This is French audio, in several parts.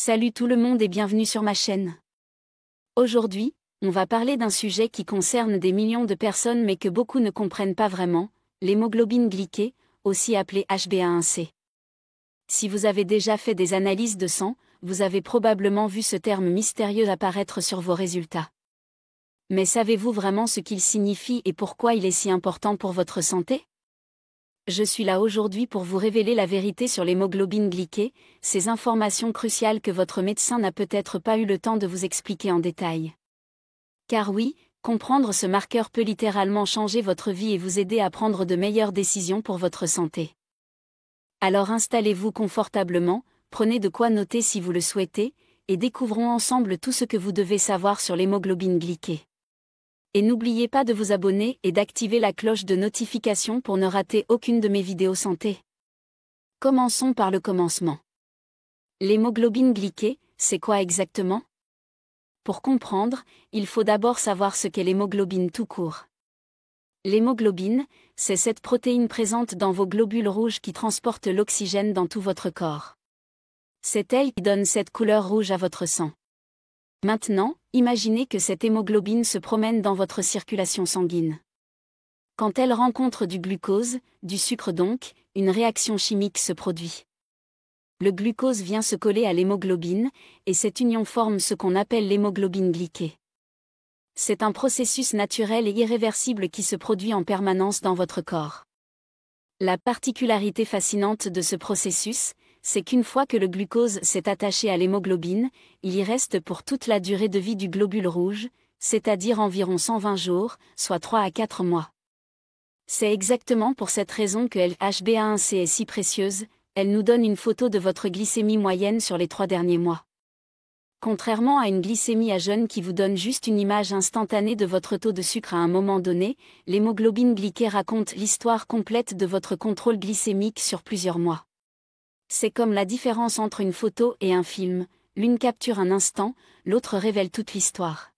Salut tout le monde et bienvenue sur ma chaîne. Aujourd'hui, on va parler d'un sujet qui concerne des millions de personnes mais que beaucoup ne comprennent pas vraiment, l'hémoglobine glyquée, aussi appelée HbA1c. Si vous avez déjà fait des analyses de sang, vous avez probablement vu ce terme mystérieux apparaître sur vos résultats. Mais savez-vous vraiment ce qu'il signifie et pourquoi il est si important pour votre santé ? Je suis là aujourd'hui pour vous révéler la vérité sur l'hémoglobine glyquée, ces informations cruciales que votre médecin n'a peut-être pas eu le temps de vous expliquer en détail. Car oui, comprendre ce marqueur peut littéralement changer votre vie et vous aider à prendre de meilleures décisions pour votre santé. Alors installez-vous confortablement, prenez de quoi noter si vous le souhaitez, et découvrons ensemble tout ce que vous devez savoir sur l'hémoglobine glyquée. Et n'oubliez pas de vous abonner et d'activer la cloche de notification pour ne rater aucune de mes vidéos santé. Commençons par le commencement. L'hémoglobine glyquée, c'est quoi exactement ? Pour comprendre, il faut d'abord savoir ce qu'est l'hémoglobine tout court. L'hémoglobine, c'est cette protéine présente dans vos globules rouges qui transporte l'oxygène dans tout votre corps. C'est elle qui donne cette couleur rouge à votre sang. Maintenant, imaginez que cette hémoglobine se promène dans votre circulation sanguine. Quand elle rencontre du glucose, du sucre donc, une réaction chimique se produit. Le glucose vient se coller à l'hémoglobine, et cette union forme ce qu'on appelle l'hémoglobine glyquée. C'est un processus naturel et irréversible qui se produit en permanence dans votre corps. La particularité fascinante de ce processus, c'est qu'une fois que le glucose s'est attaché à l'hémoglobine, il y reste pour toute la durée de vie du globule rouge, c'est-à-dire environ 120 jours, soit 3 à 4 mois. C'est exactement pour cette raison que l'HbA1c est si précieuse, elle nous donne une photo de votre glycémie moyenne sur les 3 derniers mois. Contrairement à une glycémie à jeun qui vous donne juste une image instantanée de votre taux de sucre à un moment donné, l'hémoglobine glyquée raconte l'histoire complète de votre contrôle glycémique sur plusieurs mois. C'est comme la différence entre une photo et un film, l'une capture un instant, l'autre révèle toute l'histoire.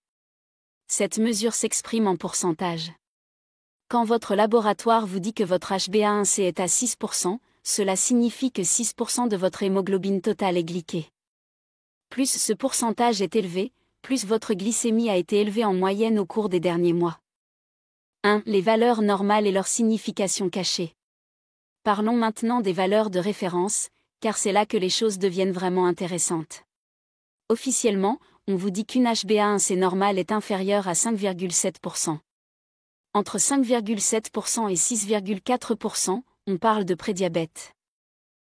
Cette mesure s'exprime en pourcentage. Quand votre laboratoire vous dit que votre HbA1c est à 6%, cela signifie que 6% de votre hémoglobine totale est glyquée. Plus ce pourcentage est élevé, plus votre glycémie a été élevée en moyenne au cours des derniers mois. 1. Les valeurs normales et leur signification cachée. Parlons maintenant des valeurs de référence, car c'est là que les choses deviennent vraiment intéressantes. Officiellement, on vous dit qu'une HbA1c normale est inférieure à 5,7%. Entre 5,7% et 6,4%, on parle de prédiabète.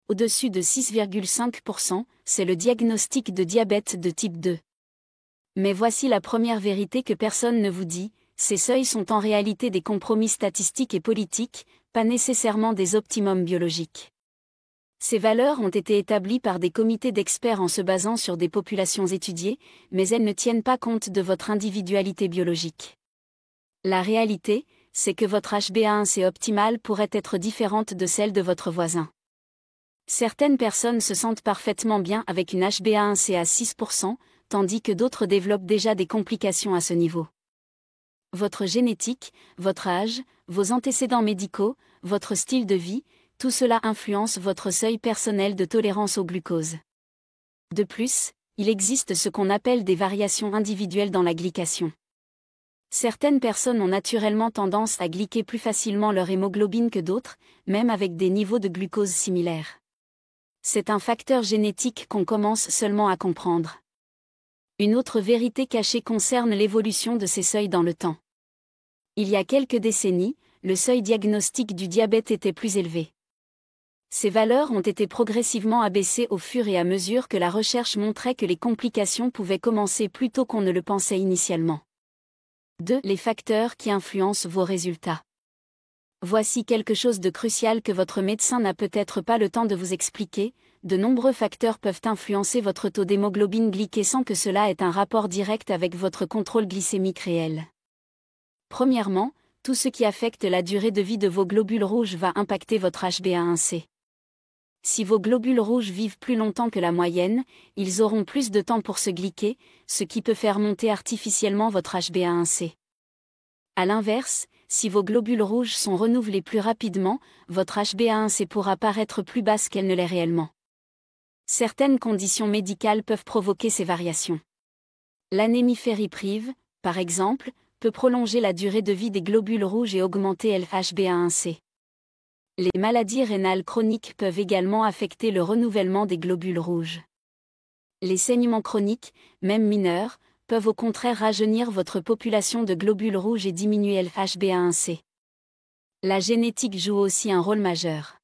Au-dessus de 6,5%, c'est le diagnostic de diabète de type 2. Mais voici la première vérité que personne ne vous dit, ces seuils sont en réalité des compromis statistiques et politiques, pas nécessairement des optimums biologiques. Ces valeurs ont été établies par des comités d'experts en se basant sur des populations étudiées, mais elles ne tiennent pas compte de votre individualité biologique. La réalité, c'est que votre HbA1c optimale pourrait être différente de celle de votre voisin. Certaines personnes se sentent parfaitement bien avec une HbA1c à 6%, tandis que d'autres développent déjà des complications à ce niveau. Votre génétique, votre âge, vos antécédents médicaux, votre style de vie, tout cela influence votre seuil personnel de tolérance au glucose. De plus, il existe ce qu'on appelle des variations individuelles dans la glycation. Certaines personnes ont naturellement tendance à glyquer plus facilement leur hémoglobine que d'autres, même avec des niveaux de glucose similaires. C'est un facteur génétique qu'on commence seulement à comprendre. Une autre vérité cachée concerne l'évolution de ces seuils dans le temps. Il y a quelques décennies, le seuil diagnostique du diabète était plus élevé. Ces valeurs ont été progressivement abaissées au fur et à mesure que la recherche montrait que les complications pouvaient commencer plus tôt qu'on ne le pensait initialement. 2. Les facteurs qui influencent vos résultats. Voici quelque chose de crucial que votre médecin n'a peut-être pas le temps de vous expliquer, de nombreux facteurs peuvent influencer votre taux d'hémoglobine glyquée sans que cela ait un rapport direct avec votre contrôle glycémique réel. Premièrement, tout ce qui affecte la durée de vie de vos globules rouges va impacter votre HbA1c. Si vos globules rouges vivent plus longtemps que la moyenne, ils auront plus de temps pour se glyquer, ce qui peut faire monter artificiellement votre HbA1c. A l'inverse, si vos globules rouges sont renouvelés plus rapidement, votre HbA1c pourra paraître plus basse qu'elle ne l'est réellement. Certaines conditions médicales peuvent provoquer ces variations. L'anémie ferriprive, par exemple, peut prolonger la durée de vie des globules rouges et augmenter l'HbA1c. Les maladies rénales chroniques peuvent également affecter le renouvellement des globules rouges. Les saignements chroniques, même mineurs, peuvent au contraire rajeunir votre population de globules rouges et diminuer l'HbA1c. La génétique joue aussi un rôle majeur.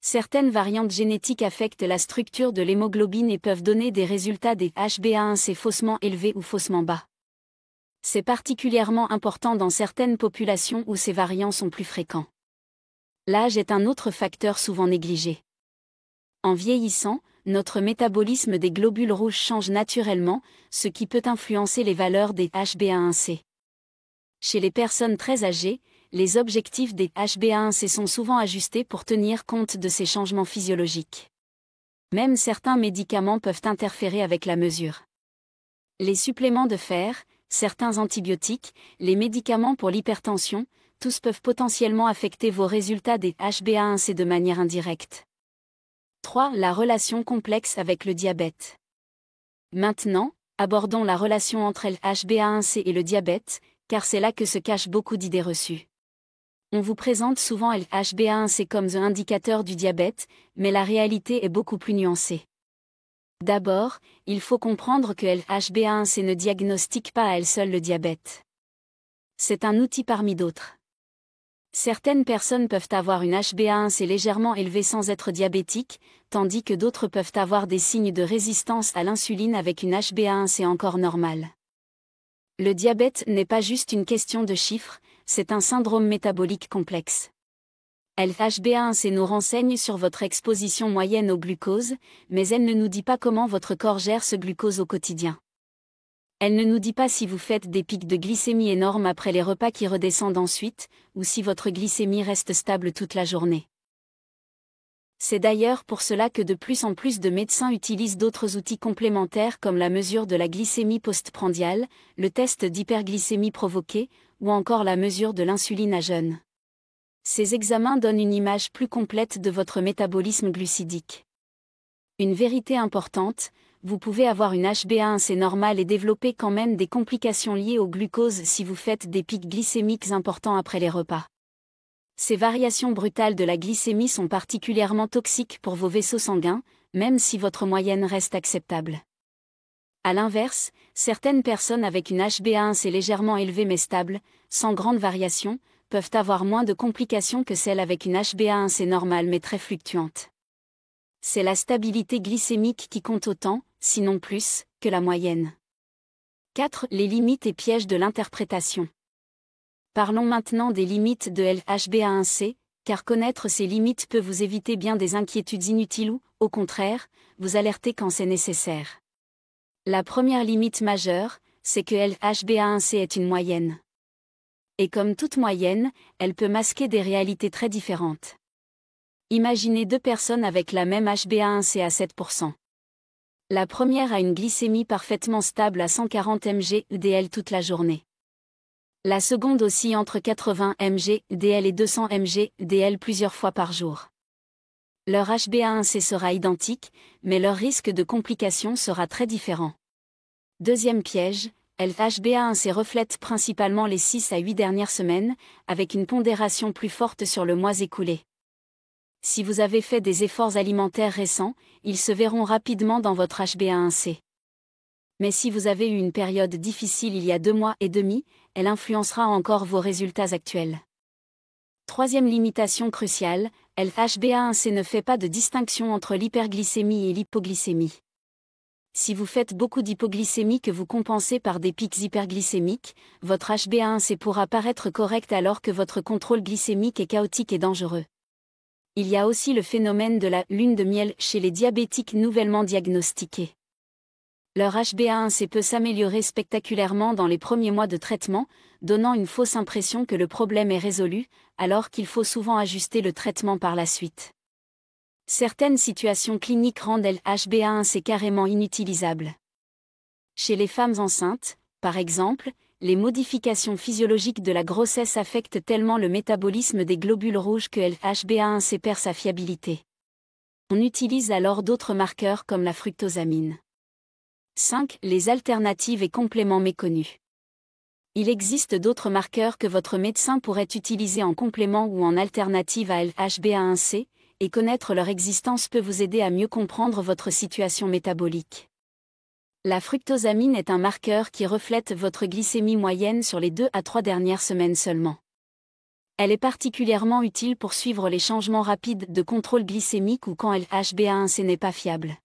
Certaines variantes génétiques affectent la structure de l'hémoglobine et peuvent donner des résultats des HbA1c faussement élevés ou faussement bas. C'est particulièrement important dans certaines populations où ces variants sont plus fréquents. L'âge est un autre facteur souvent négligé. En vieillissant, notre métabolisme des globules rouges change naturellement, ce qui peut influencer les valeurs des HbA1c. Chez les personnes très âgées, les objectifs des HbA1c sont souvent ajustés pour tenir compte de ces changements physiologiques. Même certains médicaments peuvent interférer avec la mesure. Les suppléments de fer, certains antibiotiques, les médicaments pour l'hypertension, tous peuvent potentiellement affecter vos résultats des HbA1c de manière indirecte. 3. La relation complexe avec le diabète. Maintenant, abordons la relation entre l'HbA1c et le diabète, car c'est là que se cachent beaucoup d'idées reçues. On vous présente souvent l'HbA1c comme un indicateur du diabète, mais la réalité est beaucoup plus nuancée. D'abord, il faut comprendre que l'HbA1c ne diagnostique pas à elle seule le diabète. C'est un outil parmi d'autres. Certaines personnes peuvent avoir une HbA1c légèrement élevée sans être diabétiques, tandis que d'autres peuvent avoir des signes de résistance à l'insuline avec une HbA1c encore normale. Le diabète n'est pas juste une question de chiffres, c'est un syndrome métabolique complexe. L'HbA1c nous renseigne sur votre exposition moyenne au glucose, mais elle ne nous dit pas comment votre corps gère ce glucose au quotidien. Elle ne nous dit pas si vous faites des pics de glycémie énormes après les repas qui redescendent ensuite, ou si votre glycémie reste stable toute la journée. C'est d'ailleurs pour cela que de plus en plus de médecins utilisent d'autres outils complémentaires comme la mesure de la glycémie postprandiale, le test d'hyperglycémie provoquée, ou encore la mesure de l'insuline à jeûne. Ces examens donnent une image plus complète de votre métabolisme glucidique. Une vérité importante, vous pouvez avoir une HbA1c normale et développer quand même des complications liées au glucose si vous faites des pics glycémiques importants après les repas. Ces variations brutales de la glycémie sont particulièrement toxiques pour vos vaisseaux sanguins, même si votre moyenne reste acceptable. A l'inverse, certaines personnes avec une HbA1c légèrement élevée mais stable, sans grande variation, peuvent avoir moins de complications que celles avec une HbA1c normale mais très fluctuante. C'est la stabilité glycémique qui compte autant, sinon plus, que la moyenne. 4. Les limites et pièges de l'interprétation. Parlons maintenant des limites de l'HbA1c, car connaître ces limites peut vous éviter bien des inquiétudes inutiles ou, au contraire, vous alerter quand c'est nécessaire. La première limite majeure, c'est que l'HbA1c est une moyenne. Et comme toute moyenne, elle peut masquer des réalités très différentes. Imaginez deux personnes avec la même HbA1c à 7%. La première a une glycémie parfaitement stable à 140 mg/dl toute la journée. La seconde oscille entre 80 mg/dl et 200 mg/dl plusieurs fois par jour. Leur HbA1c sera identique, mais leur risque de complications sera très différent. Deuxième piège, l'HbA1c reflète principalement les 6 à 8 dernières semaines, avec une pondération plus forte sur le mois écoulé. Si vous avez fait des efforts alimentaires récents, ils se verront rapidement dans votre HbA1c. Mais si vous avez eu une période difficile il y a 2 mois et demi, elle influencera encore vos résultats actuels. Troisième limitation cruciale, l'HbA1c ne fait pas de distinction entre l'hyperglycémie et l'hypoglycémie. Si vous faites beaucoup d'hypoglycémie que vous compensez par des pics hyperglycémiques, votre HbA1c pourra paraître correct alors que votre contrôle glycémique est chaotique et dangereux. Il y a aussi le phénomène de la lune de miel chez les diabétiques nouvellement diagnostiqués. Leur HbA1c peut s'améliorer spectaculairement dans les premiers mois de traitement, donnant une fausse impression que le problème est résolu, alors qu'il faut souvent ajuster le traitement par la suite. Certaines situations cliniques rendent l'HbA1c carrément inutilisable. Chez les femmes enceintes, par exemple, les modifications physiologiques de la grossesse affectent tellement le métabolisme des globules rouges que l'HbA1c perd sa fiabilité. On utilise alors d'autres marqueurs comme la fructosamine. 5. Les alternatives et compléments méconnus. Il existe d'autres marqueurs que votre médecin pourrait utiliser en complément ou en alternative à l'HbA1c, et connaître leur existence peut vous aider à mieux comprendre votre situation métabolique. La fructosamine est un marqueur qui reflète votre glycémie moyenne sur les 2 à 3 dernières semaines seulement. Elle est particulièrement utile pour suivre les changements rapides de contrôle glycémique ou quand l'HbA1c n'est pas fiable.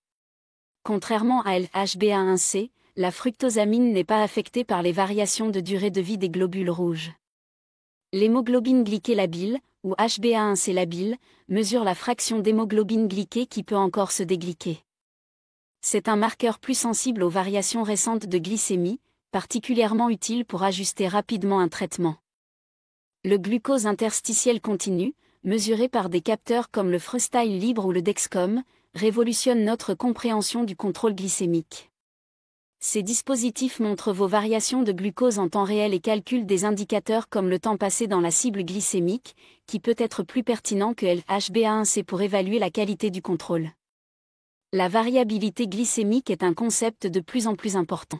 Contrairement à l'HbA1c, la fructosamine n'est pas affectée par les variations de durée de vie des globules rouges. L'hémoglobine glyquée labile, ou HbA1c labile, mesure la fraction d'hémoglobine glyquée qui peut encore se déglyquer. C'est un marqueur plus sensible aux variations récentes de glycémie, particulièrement utile pour ajuster rapidement un traitement. Le glucose interstitiel continu, mesuré par des capteurs comme le Freestyle Libre ou le Dexcom, révolutionne notre compréhension du contrôle glycémique. Ces dispositifs montrent vos variations de glucose en temps réel et calculent des indicateurs comme le temps passé dans la cible glycémique, qui peut être plus pertinent que l'HbA1c pour évaluer la qualité du contrôle. La variabilité glycémique est un concept de plus en plus important.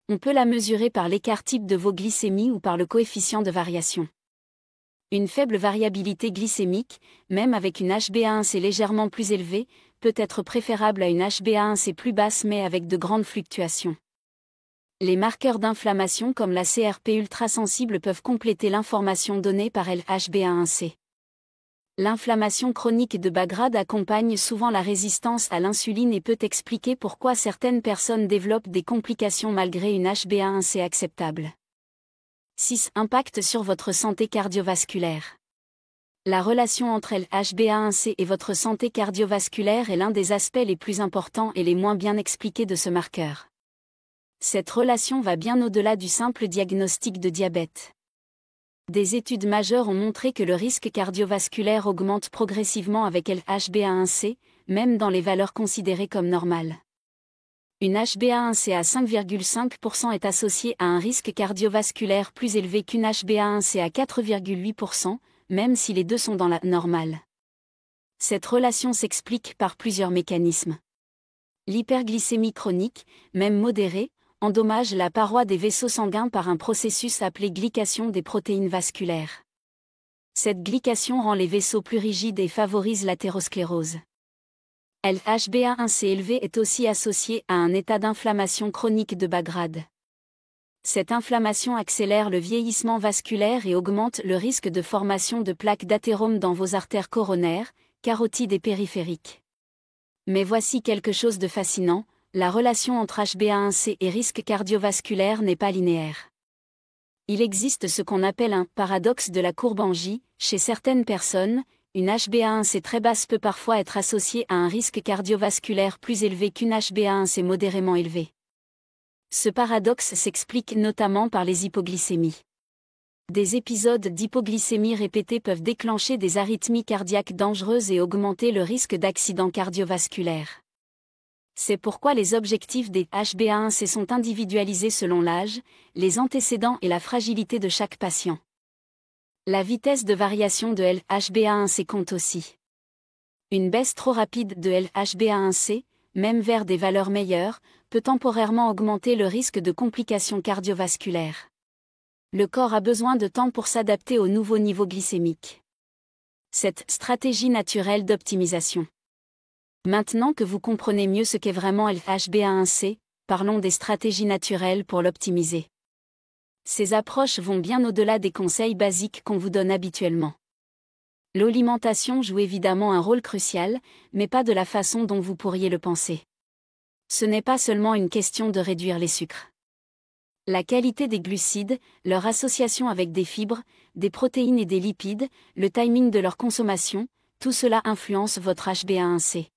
On peut la mesurer par l'écart type de vos glycémies ou par le coefficient de variation. Une faible variabilité glycémique, même avec une HbA1c légèrement plus élevée, peut être préférable à une HbA1c plus basse mais avec de grandes fluctuations. Les marqueurs d'inflammation comme la CRP ultrasensible peuvent compléter l'information donnée par l'HbA1c. L'inflammation chronique de bas grade accompagne souvent la résistance à l'insuline et peut expliquer pourquoi certaines personnes développent des complications malgré une HbA1c acceptable. 6. Impact sur votre santé cardiovasculaire. La relation entre l'HbA1c et votre santé cardiovasculaire est l'un des aspects les plus importants et les moins bien expliqués de ce marqueur. Cette relation va bien au-delà du simple diagnostic de diabète. Des études majeures ont montré que le risque cardiovasculaire augmente progressivement avec l'HbA1c, même dans les valeurs considérées comme normales. Une HbA1c à 5,5% est associée à un risque cardiovasculaire plus élevé qu'une HbA1c à 4,8%, même si les deux sont dans la normale. Cette relation s'explique par plusieurs mécanismes. L'hyperglycémie chronique, même modérée, endommage la paroi des vaisseaux sanguins par un processus appelé glycation des protéines vasculaires. Cette glycation rend les vaisseaux plus rigides et favorise l'athérosclérose. L'HbA1c élevé est aussi associé à un état d'inflammation chronique de bas grade. Cette inflammation accélère le vieillissement vasculaire et augmente le risque de formation de plaques d'athérome dans vos artères coronaires, carotides et périphériques. Mais voici quelque chose de fascinant, la relation entre HbA1c et risque cardiovasculaire n'est pas linéaire. Il existe ce qu'on appelle un paradoxe de la courbe en J. Chez certaines personnes, une HbA1c très basse peut parfois être associée à un risque cardiovasculaire plus élevé qu'une HbA1c modérément élevée. Ce paradoxe s'explique notamment par les hypoglycémies. Des épisodes d'hypoglycémie répétés peuvent déclencher des arythmies cardiaques dangereuses et augmenter le risque d'accident cardiovasculaire. C'est pourquoi les objectifs des HbA1c sont individualisés selon l'âge, les antécédents et la fragilité de chaque patient. La vitesse de variation de l'HbA1c compte aussi. Une baisse trop rapide de l'HbA1c, même vers des valeurs meilleures, peut temporairement augmenter le risque de complications cardiovasculaires. Le corps a besoin de temps pour s'adapter au nouveau niveau glycémique. Cette stratégie naturelle d'optimisation. Maintenant que vous comprenez mieux ce qu'est vraiment l'HbA1c, parlons des stratégies naturelles pour l'optimiser. Ces approches vont bien au-delà des conseils basiques qu'on vous donne habituellement. L'alimentation joue évidemment un rôle crucial, mais pas de la façon dont vous pourriez le penser. Ce n'est pas seulement une question de réduire les sucres. La qualité des glucides, leur association avec des fibres, des protéines et des lipides, le timing de leur consommation, tout cela influence votre HbA1c.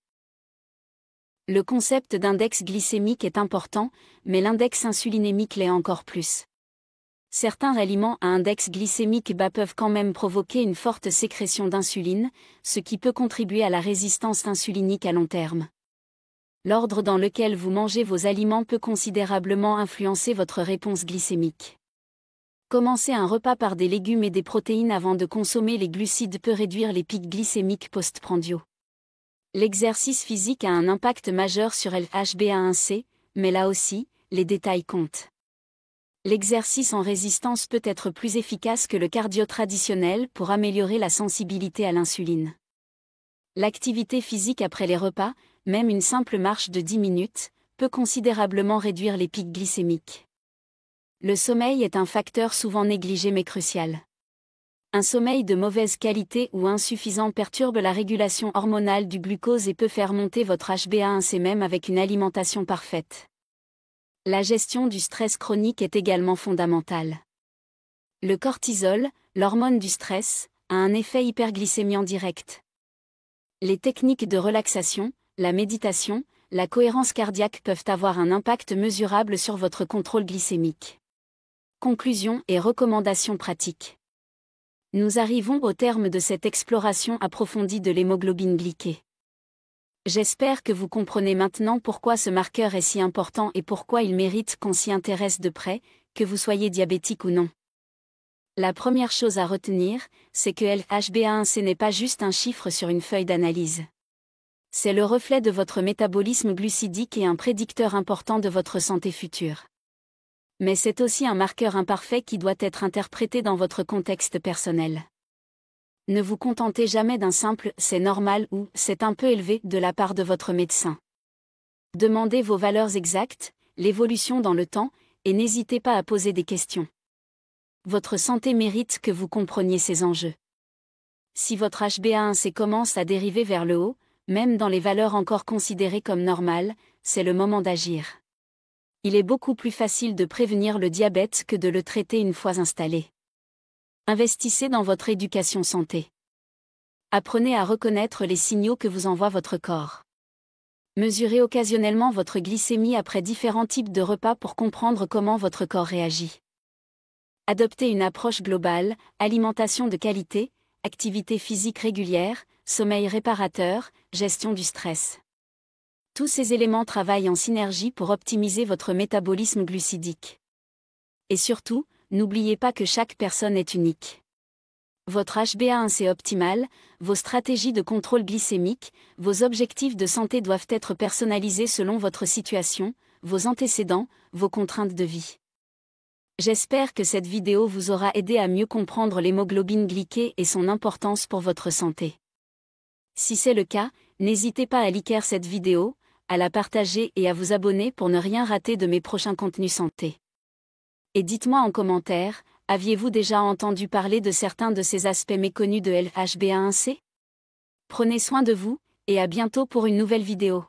Le concept d'index glycémique est important, mais l'index insulinémique l'est encore plus. Certains aliments à index glycémique bas peuvent quand même provoquer une forte sécrétion d'insuline, ce qui peut contribuer à la résistance insulinique à long terme. L'ordre dans lequel vous mangez vos aliments peut considérablement influencer votre réponse glycémique. Commencer un repas par des légumes et des protéines avant de consommer les glucides peut réduire les pics glycémiques post-prandiaux. L'exercice physique a un impact majeur sur l'HbA1c, mais là aussi, les détails comptent. L'exercice en résistance peut être plus efficace que le cardio traditionnel pour améliorer la sensibilité à l'insuline. L'activité physique après les repas, même une simple marche de 10 minutes, peut considérablement réduire les pics glycémiques. Le sommeil est un facteur souvent négligé mais crucial. Un sommeil de mauvaise qualité ou insuffisant perturbe la régulation hormonale du glucose et peut faire monter votre HbA1c même avec une alimentation parfaite. La gestion du stress chronique est également fondamentale. Le cortisol, l'hormone du stress, a un effet hyperglycémiant direct. Les techniques de relaxation, la méditation, la cohérence cardiaque peuvent avoir un impact mesurable sur votre contrôle glycémique. Conclusions et recommandations pratiques. Nous arrivons au terme de cette exploration approfondie de l'hémoglobine glyquée. J'espère que vous comprenez maintenant pourquoi ce marqueur est si important et pourquoi il mérite qu'on s'y intéresse de près, que vous soyez diabétique ou non. La première chose à retenir, c'est que l'HbA1c n'est pas juste un chiffre sur une feuille d'analyse. C'est le reflet de votre métabolisme glucidique et un prédicteur important de votre santé future. Mais c'est aussi un marqueur imparfait qui doit être interprété dans votre contexte personnel. Ne vous contentez jamais d'un simple « c'est normal » ou « c'est un peu élevé » de la part de votre médecin. Demandez vos valeurs exactes, l'évolution dans le temps, et n'hésitez pas à poser des questions. Votre santé mérite que vous compreniez ces enjeux. Si votre HbA1c commence à dériver vers le haut, même dans les valeurs encore considérées comme normales, c'est le moment d'agir. Il est beaucoup plus facile de prévenir le diabète que de le traiter une fois installé. Investissez dans votre éducation santé. Apprenez à reconnaître les signaux que vous envoie votre corps. Mesurez occasionnellement votre glycémie après différents types de repas pour comprendre comment votre corps réagit. Adoptez une approche globale, alimentation de qualité, activité physique régulière, sommeil réparateur, gestion du stress. Tous ces éléments travaillent en synergie pour optimiser votre métabolisme glucidique. Et surtout, n'oubliez pas que chaque personne est unique. Votre HbA1c optimal, vos stratégies de contrôle glycémique, vos objectifs de santé doivent être personnalisés selon votre situation, vos antécédents, vos contraintes de vie. J'espère que cette vidéo vous aura aidé à mieux comprendre l'hémoglobine glyquée et son importance pour votre santé. Si c'est le cas, n'hésitez pas à liker cette vidéo, à la partager et à vous abonner pour ne rien rater de mes prochains contenus santé. Et dites-moi en commentaire, aviez-vous déjà entendu parler de certains de ces aspects méconnus de l'HbA1c ? Prenez soin de vous, et à bientôt pour une nouvelle vidéo.